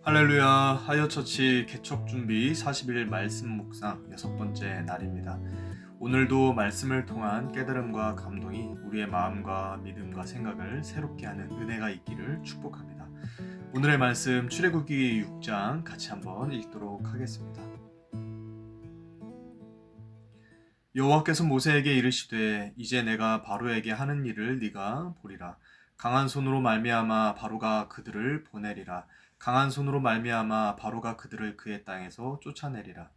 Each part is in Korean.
할렐루야. 하여처치 개척 준비 40일 말씀 묵상 6번째 날입니다. 오늘도 말씀을 통한 깨달음과 감동이 우리의 마음과 믿음과 생각을 새롭게 하는 은혜가 있기를 축복합니다. 오늘의 말씀 출애굽기 6장 같이 한번 읽도록 하겠습니다. 여호와께서 모세에게 이르시되 이제 내가 바로에게 하는 일을 네가 보리라. 강한 손으로 말미암아 바로가 그들을 보내리라. 강한 손으로 말미암아 바로가 그들을 그의 땅에서 쫓아내리라.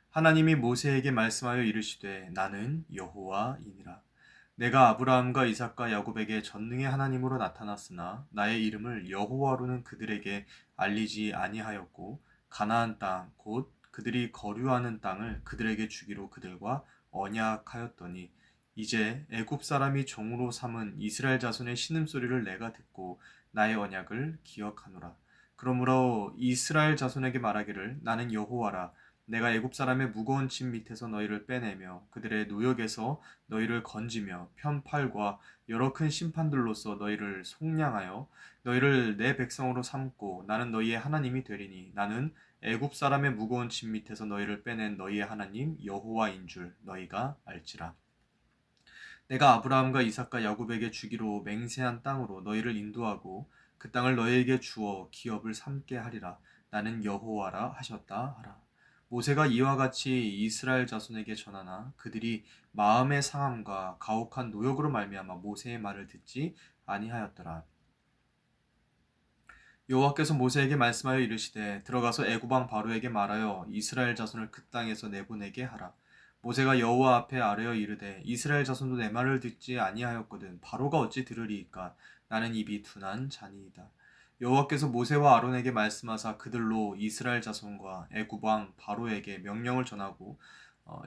하나님이 모세에게 말씀하여 이르시되 나는 여호와이니라. 내가 아브라함과 이삭과 야곱에게 전능의 하나님으로 나타났으나 나의 이름을 여호와로는 그들에게 알리지 아니하였고 가나안 땅 곧 그들이 거류하는 땅을 그들에게 주기로 그들과 언약하였더니 이제 애굽 사람이 종으로 삼은 이스라엘 자손의 신음소리를 내가 듣고 나의 언약을 기억하노라. 그러므로 이스라엘 자손에게 말하기를 나는 여호와라. 내가 애굽 사람의 무거운 짐 밑에서 너희를 빼내며 그들의 노역에서 너희를 건지며 편팔과 여러 큰 심판들로서 너희를 속량하여 너희를 내 백성으로 삼고 나는 너희의 하나님이 되리니 나는 애굽 사람의 무거운 짐 밑에서 너희를 빼낸 너희의 하나님 여호와인 줄 너희가 알지라. 내가 아브라함과 이삭과 야곱에게 주기로 맹세한 땅으로 너희를 인도하고 그 땅을 너희에게 주어 기업을 삼게 하리라. 나는 여호와라 하셨다 하라. 모세가 이와 같이 이스라엘 자손에게 전하나 그들이 마음의 상함과 가혹한 노역으로 말미암아 모세의 말을 듣지 아니하였더라. 여호와께서 모세에게 말씀하여 이르시되 들어가서 애굽 왕 바로에게 말하여 이스라엘 자손을 그 땅에서 내보내게 하라. 모세가 여호와 앞에 아뢰어 이르되 이스라엘 자손도 내 말을 듣지 아니하였거든 바로가 어찌 들으리이까. 나는 입이 둔한 자니이다. 여호와께서 모세와 아론에게 말씀하사 그들로 이스라엘 자손과 애굽 왕 바로에게 명령을 전하고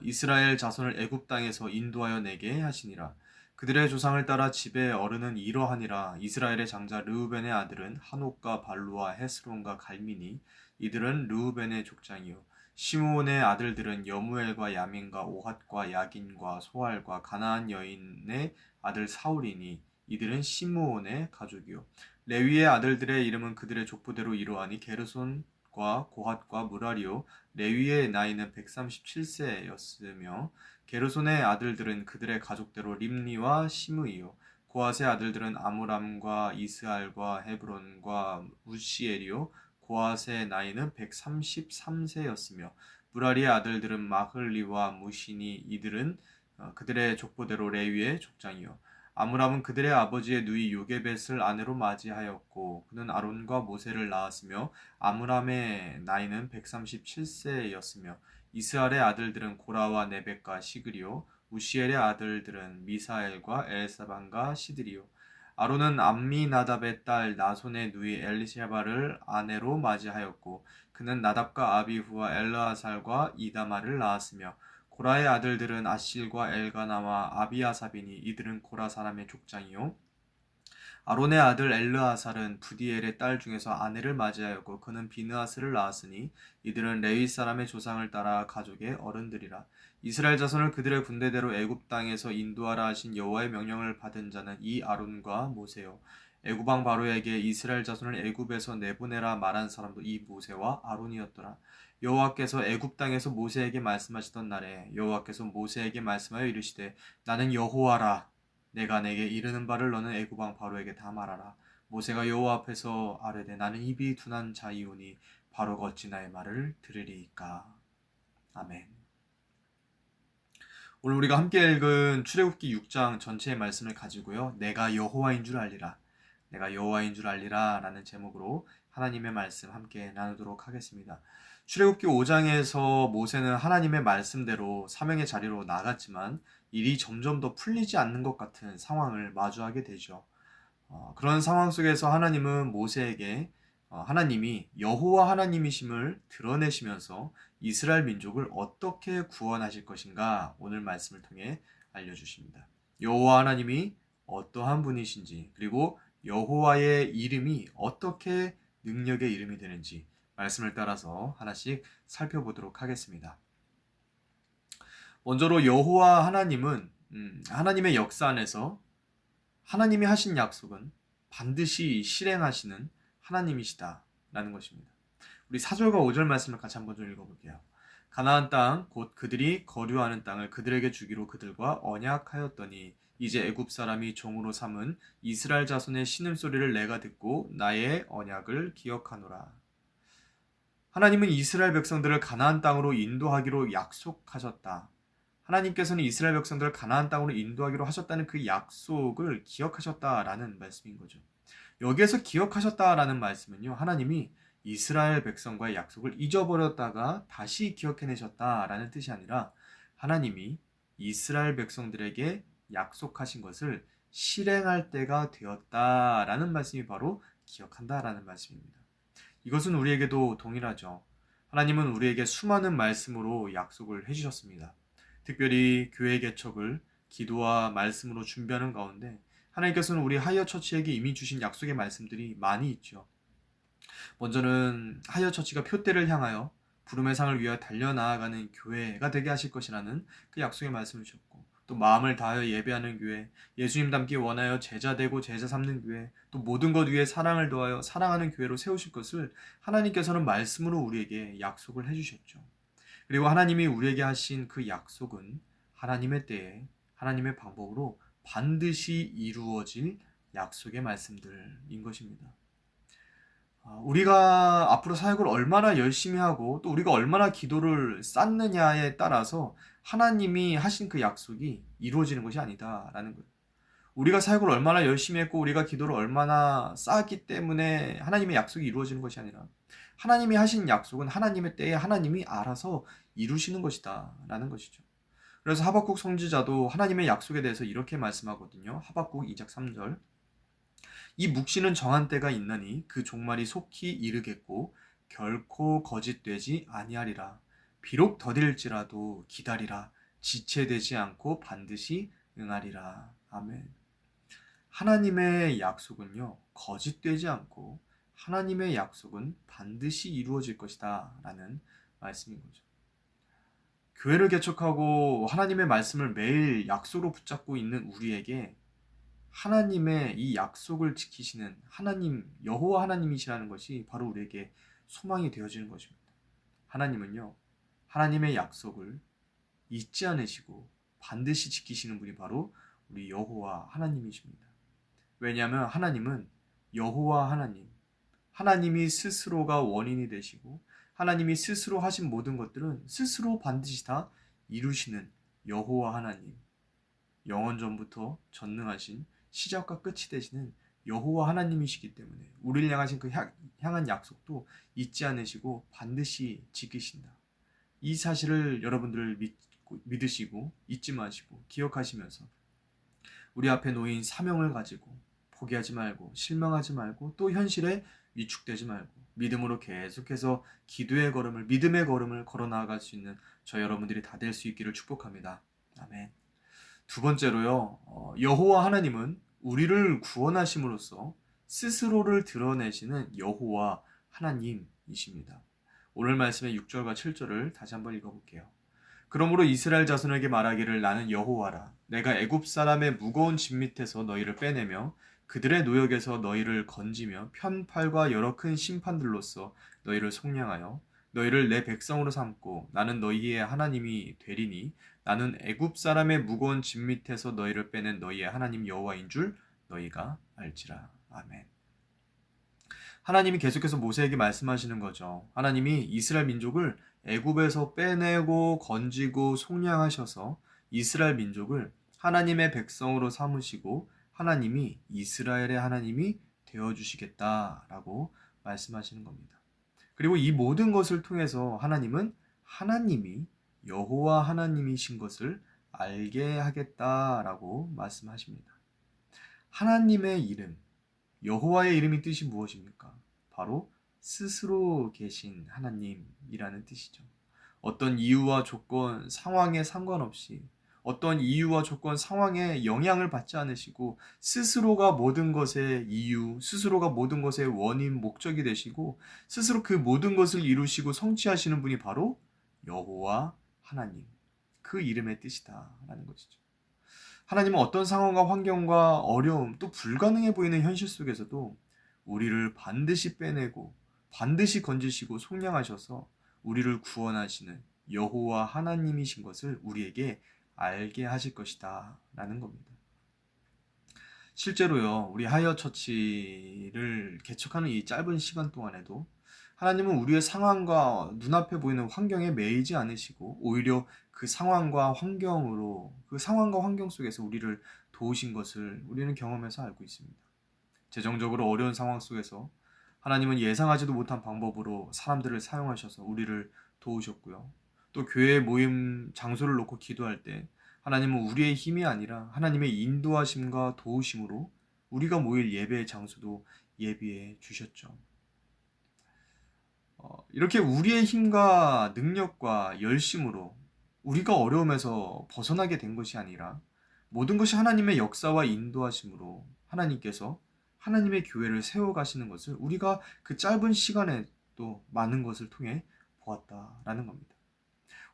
이스라엘 자손을 애굽 땅에서 인도하여 내게 하시니라. 그들의 조상을 따라 집의 어른은 이러하니라. 이스라엘의 장자 르우벤의 아들은 한옥과 발루와 헤스론과 갈미니 이들은 르우벤의 족장이요. 시므온의 아들들은 여무엘과 야민과 오핫과 야긴과 소알과 가나안 여인의 아들 사울이니 이들은 시므온의 가족이요. 레위의 아들들의 이름은 그들의 족보대로 이러하니 게르손과 고핫과 무라리요. 레위의 나이는 137세였으며 게르손의 아들들은 그들의 가족대로 림니와 시므이요. 고핫의 아들들은 아므람과 이스알과 헤브론과 우시엘이요. 고핫의 나이는 133세였으며 무라리의 아들들은 마흘리와 무시니 이들은 그들의 족보대로 레위의 족장이요. 아므람은 그들의 아버지의 누이 요게벳을 아내로 맞이하였고 그는 아론과 모세를 낳았으며 아므람의 나이는 137세였으며 이스라엘의 아들들은 고라와 네벡과 시그리요. 우시엘의 아들들은 미사엘과 엘사반과 시드리요. 아론은 암미나답의 딸 나손의 누이 엘리샤바를 아내로 맞이하였고 그는 나답과 아비후와 엘르아살과 이다마를 낳았으며 고라의 아들들은 아실과 엘가나와 아비아사비니 이들은 고라 사람의 족장이요. 아론의 아들 엘르아살은 부디엘의 딸 중에서 아내를 맞이하였고 그는 비느하스를 낳았으니 이들은 레위 사람의 조상을 따라 가족의 어른들이라. 이스라엘 자손을 그들의 군대대로 애굽 땅에서 인도하라 하신 여호와의 명령을 받은 자는 이 아론과 모세요. 애굽 왕 바로에게 이스라엘 자손을 애굽에서 내보내라 말한 사람도 이 모세와 아론이었더라. 여호와께서 애굽 땅에서 모세에게 말씀하시던 날에 여호와께서 모세에게 말씀하여 이르시되 나는 여호와라. 내가 내게 이르는 바를 너는 애굽 왕 바로에게 다 말하라. 모세가 여호와 앞에서 아뢰되 나는 입이 둔한 자이오니 바로가 어찌 나의 말을 들으리이까. 아멘. 오늘 우리가 함께 읽은 출애굽기 6장 전체의 말씀을 가지고요. 내가 여호와인 줄 알리라. 내가 여호와인 줄 알리라 라는 제목으로 하나님의 말씀 함께 나누도록 하겠습니다. 출애굽기 5장에서 모세는 하나님의 말씀대로 사명의 자리로 나갔지만 일이 점점 더 풀리지 않는 것 같은 상황을 마주하게 되죠. 그런 상황 속에서 하나님은 모세에게 하나님이 여호와 하나님이심을 드러내시면서 이스라엘 민족을 어떻게 구원하실 것인가 오늘 말씀을 통해 알려주십니다. 여호와 하나님이 어떠한 분이신지 그리고 여호와의 이름이 어떻게 능력의 이름이 되는지 말씀을 따라서 하나씩 살펴보도록 하겠습니다. 먼저로 여호와 하나님은 하나님의 역사 안에서 하나님이 하신 약속은 반드시 실행하시는 하나님이시다 라는 것입니다. 우리 4절과 5절 말씀을 같이 한번 좀 읽어볼게요. 가나안 땅 곧 그들이 거류하는 땅을 그들에게 주기로 그들과 언약하였더니 이제 애굽 사람이 종으로 삼은 이스라엘 자손의 신음소리를 내가 듣고 나의 언약을 기억하노라. 하나님은 이스라엘 백성들을 가나안 땅으로 인도하기로 약속하셨다. 하나님께서는 이스라엘 백성들을 가나안 땅으로 인도하기로 하셨다는 그 약속을 기억하셨다라는 말씀인 거죠. 여기에서 기억하셨다라는 말씀은요, 하나님이 이스라엘 백성과의 약속을 잊어버렸다가 다시 기억해내셨다라는 뜻이 아니라 하나님이 이스라엘 백성들에게 약속하신 것을 실행할 때가 되었다라는 말씀이 바로 기억한다라는 말씀입니다. 이것은 우리에게도 동일하죠. 하나님은 우리에게 수많은 말씀으로 약속을 해주셨습니다. 특별히 교회 개척을 기도와 말씀으로 준비하는 가운데 하나님께서는 우리 하이어 처치에게 이미 주신 약속의 말씀들이 많이 있죠. 먼저는 하이어 처치가 표대를 향하여 부름의 상을 위하여 달려나아가는 교회가 되게 하실 것이라는 그 약속의 말씀을 주셨고, 또 마음을 다하여 예배하는 교회, 예수님 닮기 원하여 제자 되고 제자 삼는 교회, 또 모든 것 위에 사랑을 더하여 사랑하는 교회로 세우실 것을 하나님께서는 말씀으로 우리에게 약속을 해주셨죠. 그리고 하나님이 우리에게 하신 그 약속은 하나님의 때에 하나님의 방법으로 반드시 이루어질 약속의 말씀들인 것입니다. 우리가 앞으로 사역을 얼마나 열심히 하고 또 우리가 얼마나 기도를 쌓느냐에 따라서 하나님이 하신 그 약속이 이루어지는 것이 아니다라는 거예요. 우리가 사역을 얼마나 열심히 했고 우리가 기도를 얼마나 쌓았기 때문에 하나님의 약속이 이루어지는 것이 아니라 하나님이 하신 약속은 하나님의 때에 하나님이 알아서 이루시는 것이다 라는 것이죠. 그래서 하박국 선지자도 하나님의 약속에 대해서 이렇게 말씀하거든요. 하박국 2장 3절, 이 묵시는 정한 때가 있나니 그 종말이 속히 이르겠고 결코 거짓되지 아니하리라. 비록 더딜지라도 기다리라. 지체되지 않고 반드시 응하리라. 아멘. 하나님의 약속은요, 거짓되지 않고 하나님의 약속은 반드시 이루어질 것이다 라는 말씀인 거죠. 교회를 개척하고 하나님의 말씀을 매일 약속으로 붙잡고 있는 우리에게 하나님의 이 약속을 지키시는 하나님, 여호와 하나님이시라는 것이 바로 우리에게 소망이 되어지는 것입니다. 하나님은요, 하나님의 약속을 잊지 않으시고 반드시 지키시는 분이 바로 우리 여호와 하나님이십니다. 왜냐하면 하나님은 여호와 하나님, 하나님이 스스로가 원인이 되시고 하나님이 스스로 하신 모든 것들은 스스로 반드시 다 이루시는 여호와 하나님, 영원 전부터 전능하신 시작과 끝이 되시는 여호와 하나님이시기 때문에 우리를 향하신 그 향한 약속도 잊지 않으시고 반드시 지키신다. 이 사실을 여러분들 믿으시고 잊지 마시고 기억하시면서 우리 앞에 놓인 사명을 가지고 포기하지 말고 실망하지 말고 또 현실에 위축되지 말고 믿음으로 계속해서 기도의 걸음을, 믿음의 걸음을 걸어 나아갈 수 있는 저 여러분들이 다 될 수 있기를 축복합니다. 아멘. 두 번째로요, 여호와 하나님은 우리를 구원하심으로써 스스로를 드러내시는 여호와 하나님이십니다. 오늘 말씀의 6절과 7절을 다시 한번 읽어볼게요. 그러므로 이스라엘 자손에게 말하기를 나는 여호와라. 내가 애굽 사람의 무거운 짐 밑에서 너희를 빼내며 그들의 노역에서 너희를 건지며 편팔과 여러 큰 심판들로서 너희를 속량하여 너희를 내 백성으로 삼고 나는 너희의 하나님이 되리니 나는 애굽 사람의 무거운 짐 밑에서 너희를 빼낸 너희의 하나님 여호와인 줄 너희가 알지라. 아멘. 하나님이 계속해서 모세에게 말씀하시는 거죠. 하나님이 이스라엘 민족을 애굽에서 빼내고 건지고 속량하셔서 이스라엘 민족을 하나님의 백성으로 삼으시고 하나님이 이스라엘의 하나님이 되어주시겠다라고 말씀하시는 겁니다. 그리고 이 모든 것을 통해서 하나님은 하나님이 여호와 하나님이신 것을 알게 하겠다라고 말씀하십니다. 하나님의 이름, 여호와의 이름이 뜻이 무엇입니까? 바로 스스로 계신 하나님이라는 뜻이죠. 어떤 이유와 조건, 상황에 상관없이 어떤 이유와 조건, 상황에 영향을 받지 않으시고 스스로가 모든 것의 이유, 스스로가 모든 것의 원인, 목적이 되시고 스스로 그 모든 것을 이루시고 성취하시는 분이 바로 여호와 하나님, 그 이름의 뜻이다라는 것이죠. 하나님은 어떤 상황과 환경과 어려움, 또 불가능해 보이는 현실 속에서도 우리를 반드시 빼내고 반드시 건지시고 속량하셔서 우리를 구원하시는 여호와 하나님이신 것을 우리에게 알게 하실 것이다 라는 겁니다. 실제로요, 우리 하이어 처치를 개척하는 이 짧은 시간 동안에도 하나님은 우리의 상황과 눈앞에 보이는 환경에 매이지 않으시고 오히려 그 상황과 환경 속에서 우리를 도우신 것을 우리는 경험해서 알고 있습니다. 재정적으로 어려운 상황 속에서 하나님은 예상하지도 못한 방법으로 사람들을 사용하셔서 우리를 도우셨고요. 또 교회 모임 장소를 놓고 기도할 때 하나님은 우리의 힘이 아니라 하나님의 인도하심과 도우심으로 우리가 모일 예배의 장소도 예비해 주셨죠. 이렇게 우리의 힘과 능력과 열심으로 우리가 어려움에서 벗어나게 된 것이 아니라 모든 것이 하나님의 역사와 인도하심으로 하나님께서 하나님의 교회를 세워가시는 것을 우리가 그 짧은 시간에 또 많은 것을 통해 보았다라는 겁니다.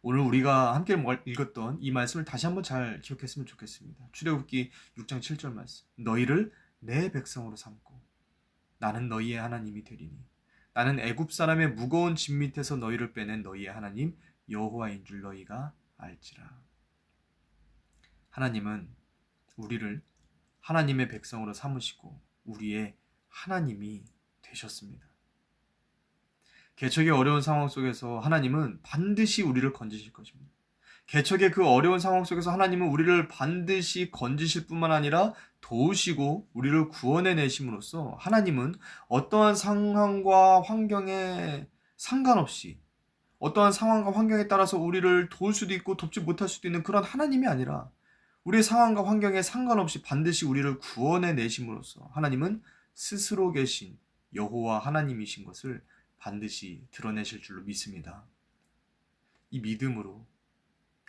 오늘 우리가 함께 읽었던 이 말씀을 다시 한번 잘 기억했으면 좋겠습니다. 출애굽기 6장 7절 말씀. 너희를 내 백성으로 삼고 나는 너희의 하나님이 되리니 나는 애굽 사람의 무거운 짐 밑에서 너희를 빼낸 너희의 하나님 여호와인 줄 너희가 알지라. 하나님은 우리를 하나님의 백성으로 삼으시고 우리의 하나님이 되셨습니다. 개척의 어려운 상황 속에서 하나님은 반드시 우리를 건지실 것입니다. 개척의 그 어려운 상황 속에서 하나님은 우리를 반드시 건지실 뿐만 아니라 도우시고 우리를 구원해 내심으로써 하나님은 어떠한 상황과 환경에 상관없이 어떠한 상황과 환경에 따라서 우리를 도울 수도 있고 돕지 못할 수도 있는 그런 하나님이 아니라 우리의 상황과 환경에 상관없이 반드시 우리를 구원해 내심으로써 하나님은 스스로 계신 여호와 하나님이신 것을 반드시 드러내실 줄로 믿습니다. 이 믿음으로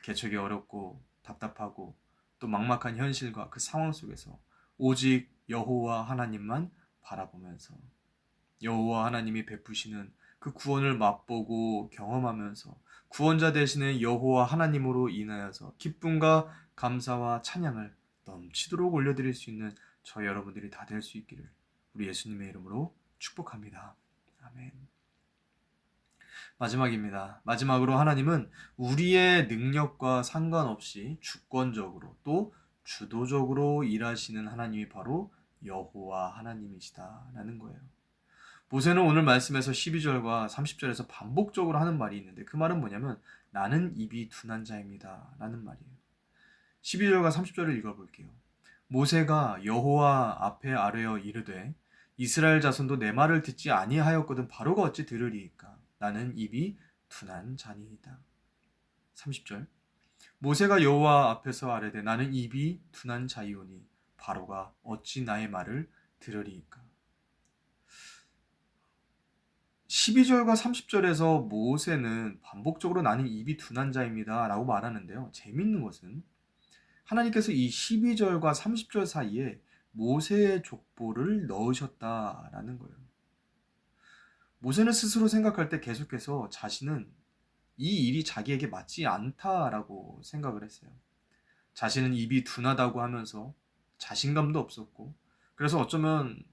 개척이 어렵고 답답하고 또 막막한 현실과 그 상황 속에서 오직 여호와 하나님만 바라보면서 여호와 하나님이 베푸시는 그 구원을 맛보고 경험하면서 구원자 되시는 여호와 하나님으로 인하여서 기쁨과 감사와 찬양을 넘치도록 올려드릴 수 있는 저 여러분들이 다 될 수 있기를 우리 예수님의 이름으로 축복합니다. 아멘. 마지막입니다. 마지막으로 하나님은 우리의 능력과 상관없이 주권적으로 또 주도적으로 일하시는 하나님이 바로 여호와 하나님이시다라는 거예요. 모세는 오늘 말씀에서 12절과 30절에서 반복적으로 하는 말이 있는데 그 말은 뭐냐면 나는 입이 둔한 자입니다 라는 말이에요. 12절과 30절을 읽어볼게요. 모세가 여호와 앞에 아뢰어 이르되 이스라엘 자손도 내 말을 듣지 아니하였거든 바로가 어찌 들으리이까 나는 입이 둔한 자니이다. 30절 모세가 여호와 앞에서 아뢰되 나는 입이 둔한 자이오니 바로가 어찌 나의 말을 들으리이까. 12절과 30절에서 모세는 반복적으로 나는 입이 둔한 자입니다 라고 말하는데요. 재밌는 것은 하나님께서 이 12절과 30절 사이에 모세의 족보를 넣으셨다라는 거예요. 모세는 스스로 생각할 때 계속해서 자신은 이 일이 자기에게 맞지 않다라고 생각을 했어요. 자신은 입이 둔하다고 하면서 자신감도 없었고 그래서 어쩌면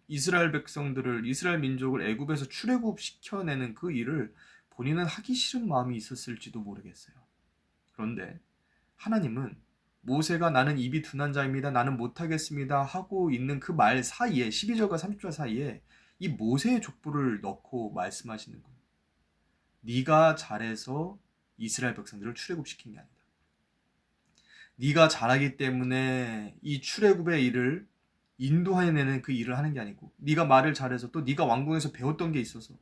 이스라엘 백성들을 이스라엘 민족을 애굽에서 출애굽시켜내는 그 일을 본인은 하기 싫은 마음이 있었을지도 모르겠어요. 그런데 하나님은 모세가 나는 입이 둔한 자입니다. 나는 못하겠습니다. 하고 있는 그 말 사이에 12절과 30절 사이에 이 모세의 족보를 넣고 말씀하시는 거예요. 네가 잘해서 이스라엘 백성들을 출애굽시킨 게 아니다. 네가 잘하기 때문에 이 출애굽의 일을 인도해내는 그 일을 하는 게 아니고 네가 말을 잘해서 또 네가 왕궁에서 배웠던 게 있어서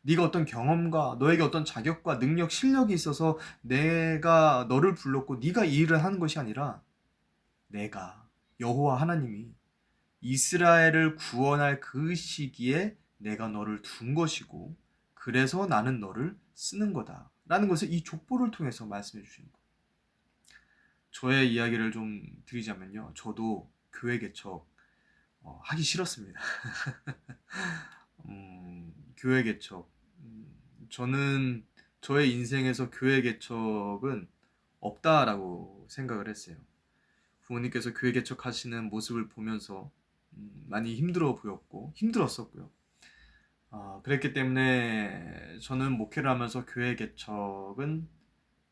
네가 어떤 경험과 너에게 어떤 자격과 능력, 실력이 있어서 내가 너를 불렀고 네가 이 일을 하는 것이 아니라 내가 여호와 하나님이 이스라엘을 구원할 그 시기에 내가 너를 둔 것이고 그래서 나는 너를 쓰는 거다 라는 것을 이 족보를 통해서 말씀해 주시는 거예요. 저의 이야기를 좀 드리자면요. 저도 교회 개척 하기 싫었습니다. 교회 개척. 저는 저의 인생에서 교회 개척은 없다라고 생각을 했어요. 부모님께서 교회 개척하시는 모습을 보면서 많이 힘들어 보였고 힘들었었고요. 그랬기 때문에 저는 목회를 하면서 교회 개척은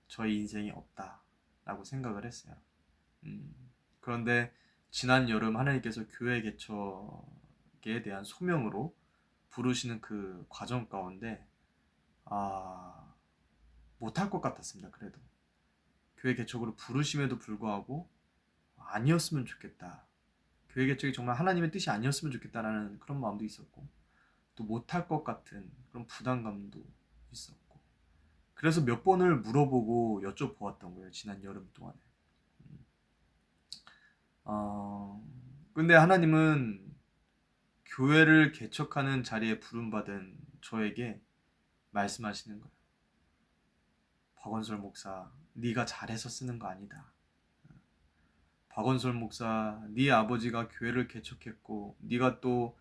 저희 인생에 없다라고 생각을 했어요. 음, 그런데 지난 여름 하나님께서 교회 개척에 대한 소명으로 부르시는 그 과정 가운데 아, 못할 것 같았습니다. 그래도 교회 개척으로 부르심에도 불구하고 아니었으면 좋겠다. 교회 개척이 정말 하나님의 뜻이 아니었으면 좋겠다라는 그런 마음도 있었고 또 못할 것 같은 그런 부담감도 있었고 그래서 몇 번을 물어보고 여쭤보았던 거예요. 지난 여름 동안에. 어, 근데 하나님은 교회를 개척하는 자리에 부름받은 저에게 말씀하시는 거예요. 박원솔 목사, 네가 잘해서 쓰는 거 아니다. 박원솔 목사, 네 아버지가 교회를 개척했고 네가 또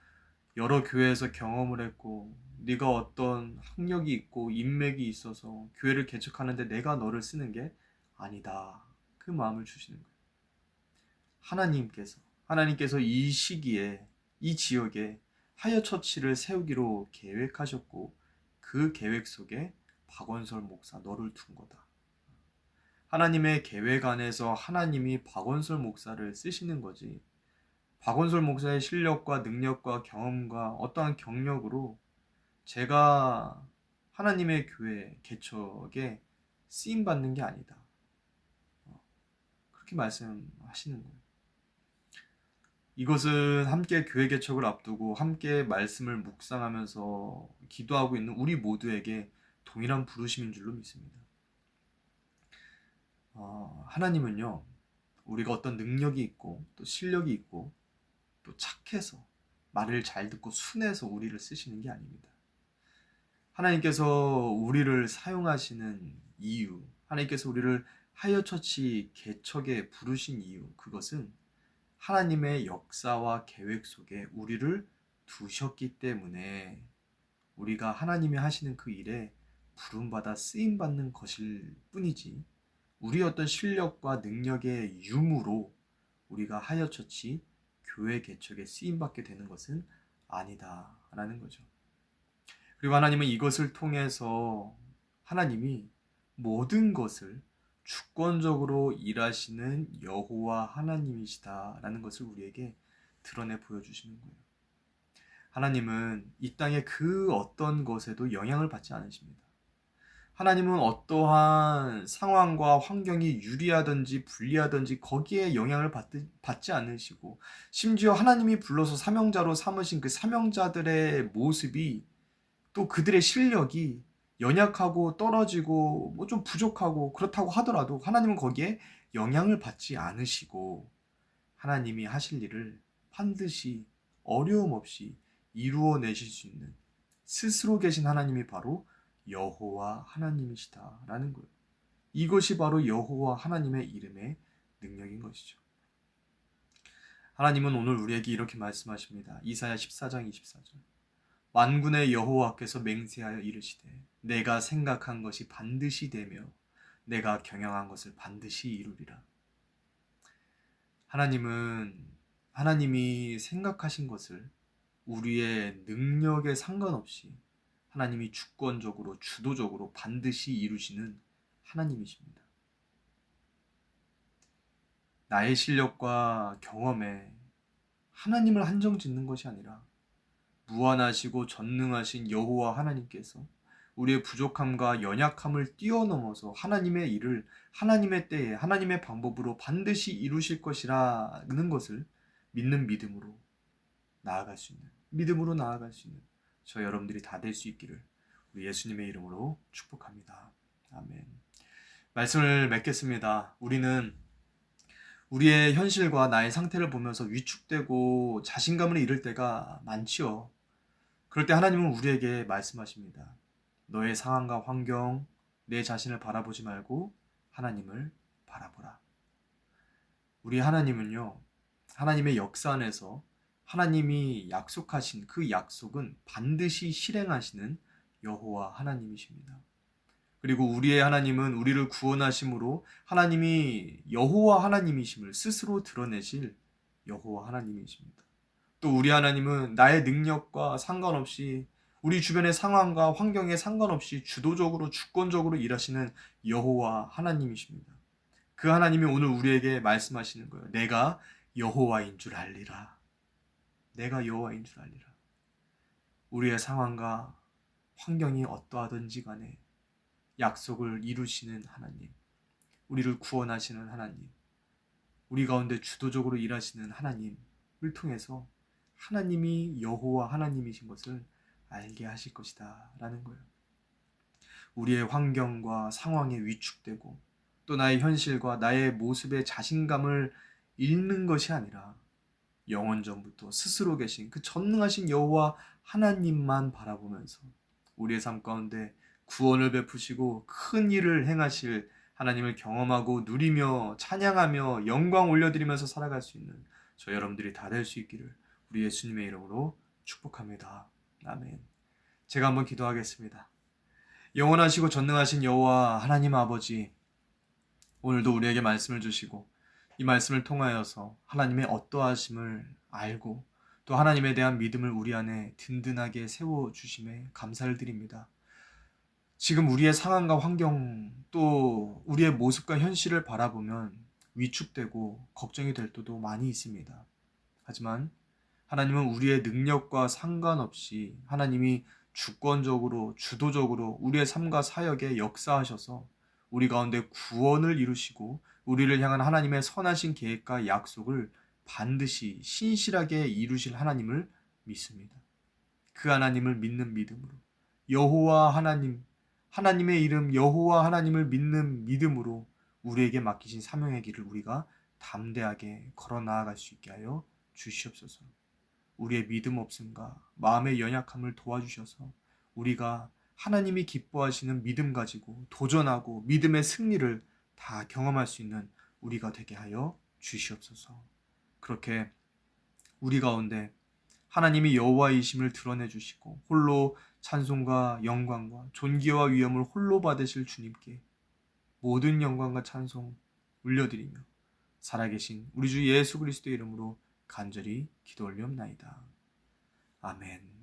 여러 교회에서 경험을 했고 네가 어떤 학력이 있고 인맥이 있어서 교회를 개척하는데 내가 너를 쓰는 게 아니다. 그 마음을 주시는 거예요. 하나님께서 이 시기에 이 지역에 하여 처치를 세우기로 계획하셨고 그 계획 속에 박원설 목사 너를 둔 거다. 하나님의 계획 안에서 하나님이 박원설 목사를 쓰시는 거지. 박원설 목사의 실력과 능력과 경험과 어떠한 경력으로 제가 하나님의 교회 개척에 쓰임 받는 게 아니다. 그렇게 말씀하시는 거예요. 이것은 함께 교회 개척을 앞두고 함께 말씀을 묵상하면서 기도하고 있는 우리 모두에게 동일한 부르심인 줄로 믿습니다. 하나님은요, 우리가 어떤 능력이 있고 또 실력이 있고 또 착해서 말을 잘 듣고 순해서 우리를 쓰시는 게 아닙니다. 하나님께서 우리를 사용하시는 이유, 하나님께서 우리를 하여 처치 개척에 부르신 이유, 그것은 하나님의 역사와 계획 속에 우리를 두셨기 때문에 우리가 하나님이 하시는 그 일에 부름받아 쓰임받는 것일 뿐이지 우리 어떤 실력과 능력의 유무로 우리가 하여 처치 교회 개척에 쓰임받게 되는 것은 아니다라는 거죠. 그리고 하나님은 이것을 통해서 하나님이 모든 것을 주권적으로 일하시는 여호와 하나님이시다라는 것을 우리에게 드러내 보여주시는 거예요. 하나님은 이 땅의 그 어떤 것에도 영향을 받지 않으십니다. 하나님은 어떠한 상황과 환경이 유리하든지 불리하든지 거기에 영향을 받지 않으시고 심지어 하나님이 불러서 사명자로 삼으신 그 사명자들의 모습이 또 그들의 실력이 연약하고 떨어지고 뭐 좀 부족하고 그렇다고 하더라도 하나님은 거기에 영향을 받지 않으시고 하나님이 하실 일을 반드시 어려움 없이 이루어내실 수 있는 스스로 계신 하나님이 바로 여호와 하나님이시다라는 거예요. 이것이 바로 여호와 하나님의 이름의 능력인 것이죠. 하나님은 오늘 우리에게 이렇게 말씀하십니다. 이사야 14장 24절. 만군의 여호와께서 맹세하여 이르시되 내가 생각한 것이 반드시 되며 내가 경영한 것을 반드시 이루리라. 하나님이 생각하신 것을 우리의 능력에 상관없이 하나님이 주권적으로 주도적으로 반드시 이루시는 하나님이십니다. 나의 실력과 경험에 하나님을 한정 짓는 것이 아니라 무한하시고 전능하신 여호와 하나님께서 우리의 부족함과 연약함을 뛰어넘어서 하나님의 일을 하나님의 때에 하나님의 방법으로 반드시 이루실 것이라는 것을 믿는 믿음으로 나아갈 수 있는 저 여러분들이 다 될 수 있기를 우리 예수님의 이름으로 축복합니다. 아멘. 말씀을 맺겠습니다. 우리는 우리의 현실과 나의 상태를 보면서 위축되고 자신감을 잃을 때가 많지요. 그럴 때 하나님은 우리에게 말씀하십니다. 너의 상황과 환경, 내 자신을 바라보지 말고 하나님을 바라보라. 우리 하나님은요, 하나님의 역사 안에서 하나님이 약속하신 그 약속은 반드시 실행하시는 여호와 하나님이십니다. 그리고 우리의 하나님은 우리를 구원하심으로 하나님이 여호와 하나님이심을 스스로 드러내실 여호와 하나님이십니다. 또 우리 하나님은 나의 능력과 상관없이 우리 주변의 상황과 환경에 상관없이 주도적으로 주권적으로 일하시는 여호와 하나님이십니다. 그 하나님이 오늘 우리에게 말씀하시는 거예요. 내가 여호와인 줄 알리라. 내가 여호와인 줄 알리라. 우리의 상황과 환경이 어떠하든지 간에 약속을 이루시는 하나님, 우리를 구원하시는 하나님, 우리 가운데 주도적으로 일하시는 하나님을 통해서 하나님이 여호와 하나님이신 것을 알게 하실 것이다 라는 거예요. 우리의 환경과 상황에 위축되고 또 나의 현실과 나의 모습에 자신감을 잃는 것이 아니라 영원전부터 스스로 계신 그 전능하신 여호와 하나님만 바라보면서 우리의 삶 가운데 구원을 베푸시고 큰 일을 행하실 하나님을 경험하고 누리며 찬양하며 영광 올려드리면서 살아갈 수 있는 저 여러분들이 다 될 수 있기를 우리 예수님의 이름으로 축복합니다. 아멘. 제가 한번 기도하겠습니다. 영원하시고 전능하신 여호와 하나님 아버지, 오늘도 우리에게 말씀을 주시고 이 말씀을 통하여서 하나님의 어떠하심을 알고 또 하나님에 대한 믿음을 우리 안에 든든하게 세워주심에 감사를 드립니다. 지금 우리의 상황과 환경 또 우리의 모습과 현실을 바라보면 위축되고 걱정이 될 때도 많이 있습니다. 하지만 하나님은 우리의 능력과 상관없이 하나님이 주권적으로 주도적으로 우리의 삶과 사역에 역사하셔서 우리 가운데 구원을 이루시고 우리를 향한 하나님의 선하신 계획과 약속을 반드시 신실하게 이루실 하나님을 믿습니다. 그 하나님을 믿는 믿음으로 여호와 하나님, 하나님의 이름 여호와 하나님을 믿는 믿음으로 우리에게 맡기신 사명의 길을 우리가 담대하게 걸어 나아갈 수 있게 하여 주시옵소서. 우리의 믿음 없음과 마음의 연약함을 도와주셔서 우리가 하나님이 기뻐하시는 믿음 가지고 도전하고 믿음의 승리를 다 경험할 수 있는 우리가 되게 하여 주시옵소서. 그렇게 우리 가운데 하나님이 여호와이심을 드러내 주시고 홀로 찬송과 영광과 존귀와 위엄을 홀로 받으실 주님께 모든 영광과 찬송 올려드리며 살아계신 우리 주 예수 그리스도의 이름으로 간절히 기도 올리옵나이다. 아멘.